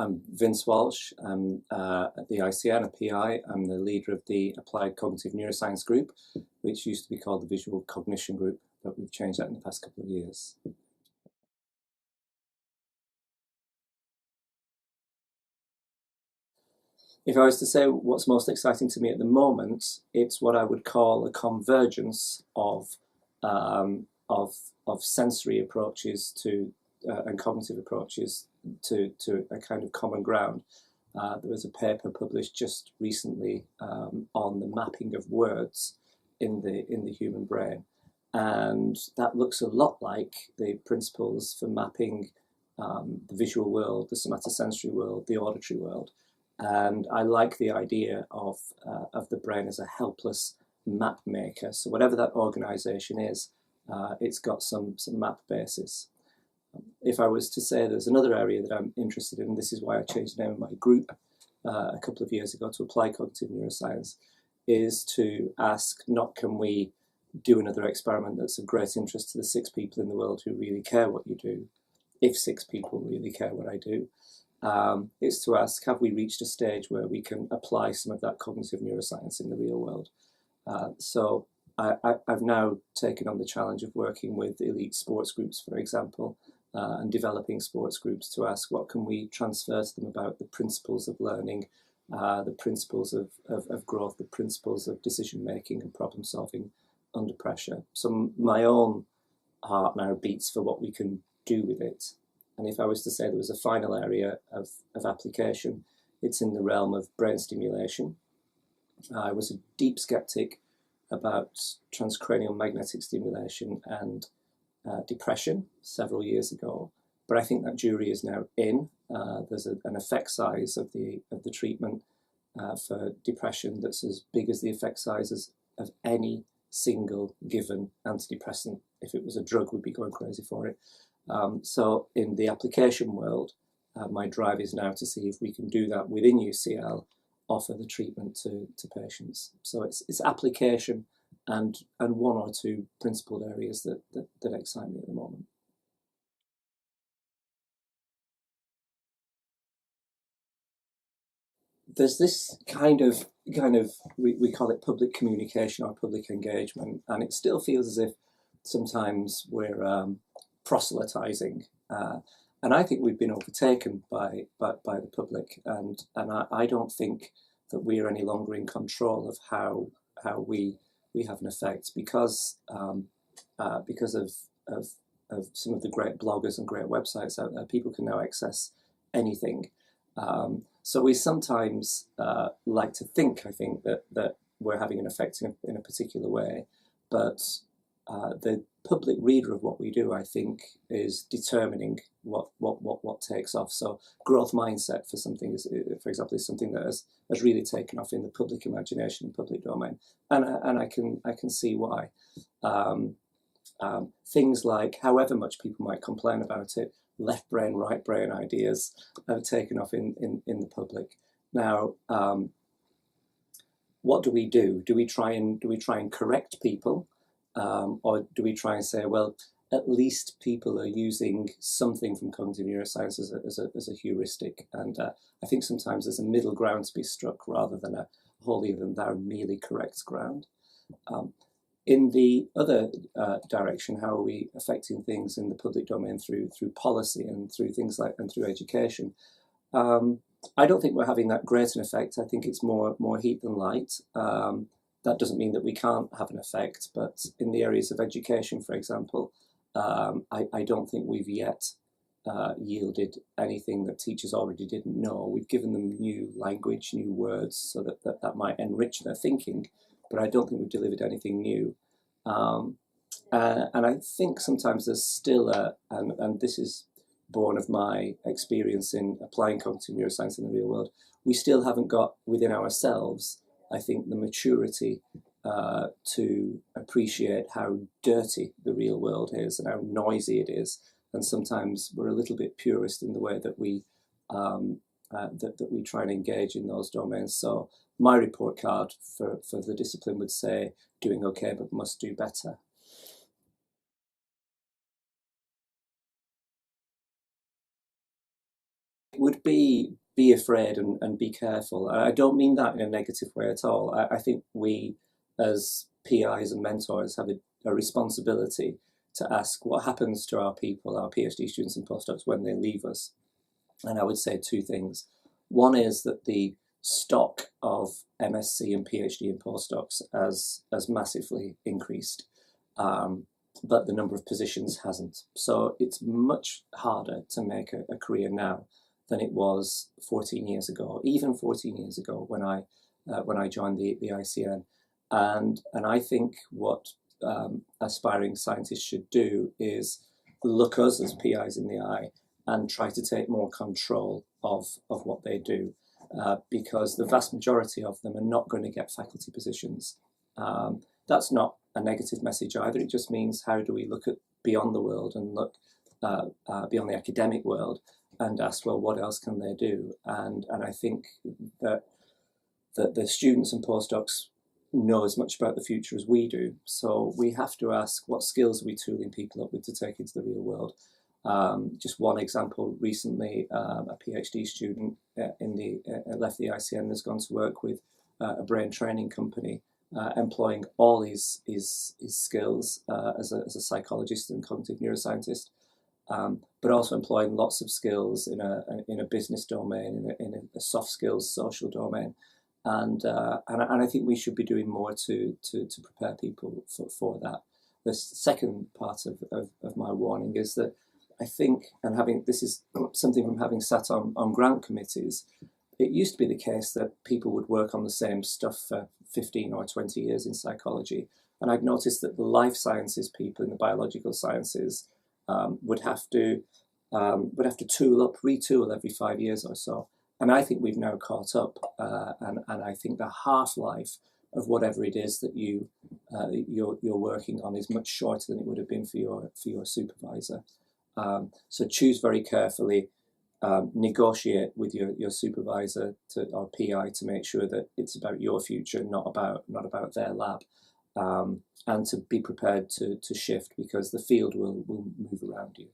I'm Vince Walsh. I'm at the ICN, a PI. I'm the leader of the Applied Cognitive Neuroscience Group, which used to be called the Visual Cognition Group, but we've changed that in the past couple of years. If I was to say what's most exciting to me at the moment, it's what I would call a convergence of sensory approaches to and cognitive approaches to a kind of common ground. There was a paper published just recently on the mapping of words in the human brain, and that looks a lot like the principles for mapping the visual world, the somatosensory world, the auditory world. And I like the idea of the brain as a helpless map maker. So whatever that organisation is, it's got some map basis. If I was to say there's another area that I'm interested in, this is why I changed the name of my group a couple of years ago to Applied Cognitive Neuroscience, is to ask, not can we do another experiment that's of great interest to the 6 people in the world who really care what you do, if 6 people really care what I do, is to ask, have we reached a stage where we can apply some of that cognitive neuroscience in the real world? So I've now taken on the challenge of working with elite sports groups, for example, and developing sports groups to ask what can we transfer to them about the principles of learning, the principles of growth, the principles of decision making and problem solving under pressure. So my own heart now beats for what we can do with it. And if I was to say there was a final area of application, it's in the realm of brain stimulation. I was a deep skeptic about transcranial magnetic stimulation and depression several years ago, but I think that jury is now in. There's an effect size of the treatment for depression that's as big as the effect sizes of any single given antidepressant. If it was a drug, we'd be going crazy for it. So in the application world, my drive is now to see if we can do that within UCL, offer the treatment to patients. So it's application and 1 or 2 principled areas that excite me at the moment. There's this kind of we call it public communication or public engagement, and it still feels as if sometimes we're proselytizing, and I think we've been overtaken by the public, and I don't think that we are any longer in control of how we have an effect because of some of the great bloggers and great websites out there. People can now access anything. So we sometimes like to think, I think, that we're having an effect in a particular way, but the public reader of what we do, I think, is determining what takes off. So growth mindset for something is, for example, is something that has really taken off in the public imagination and public domain, and I can see why. Things like, however much people might complain about it, left brain, right brain ideas have taken off in the public. Now, what do we do? Do we try and correct people, or do we try and say, well, at least people are using something from cognitive neuroscience as a heuristic? And I think sometimes there's a middle ground to be struck rather than a holier than thou merely correct ground. In the other direction, how are we affecting things in the public domain through policy and through things like and through education? I don't think we're having that great an effect. I think it's more heat than light. That doesn't mean that we can't have an effect, but in the areas of education, for example, I don't think we've yet yielded anything that teachers already didn't know. We've given them new language, new words, so that might enrich their thinking, but I don't think we've delivered anything new. And I think sometimes there's still and this is born of my experience in applying cognitive neuroscience in the real world, we still haven't got within ourselves, I think, the maturity to appreciate how dirty the real world is and how noisy it is. And sometimes we're a little bit purist in the way that we that we try and engage in those domains. So my report card for the discipline would say, doing okay, but must do better. would be afraid and be careful. I don't mean that in a negative way at all. I think we, as PIs and mentors, have a responsibility to ask what happens to our people, our PhD students and postdocs, when they leave us. And I would say two things. One is that the stock of MSc and PhD and postdocs has massively increased, but the number of positions hasn't. So it's much harder to make a career now than it was 14 years ago, even 14 years ago when I joined the ICN. And I think what aspiring scientists should do is look us as PIs in the eye and try to take more control of what they do, because the vast majority of them are not going to get faculty positions. That's not a negative message either. It just means, how do we look at beyond the world and look beyond the academic world and ask, well, what else can they do? And I think that the students and postdocs know as much about the future as we do. So we have to ask, what skills are we tooling people up with to take into the real world? Just one example, recently a PhD student left the ICN and has gone to work with a brain training company, employing all his skills as a psychologist and cognitive neuroscientist, but also employing lots of skills in a business domain, in a soft skills social domain. And I think we should be doing more to prepare people for that. The second part of my warning is that I think, and this is something from having sat on grant committees, it used to be the case that people would work on the same stuff for 15 or 20 years in psychology. And I've noticed that the life sciences people in the biological sciences would have to retool every 5 years or so. And I think we've now caught up, and I think the half-life of whatever it is that you're working on is much shorter than it would have been for your supervisor. So choose very carefully, negotiate with your supervisor or PI to make sure that it's about your future, not about their lab, and to be prepared to shift, because the field will move around you.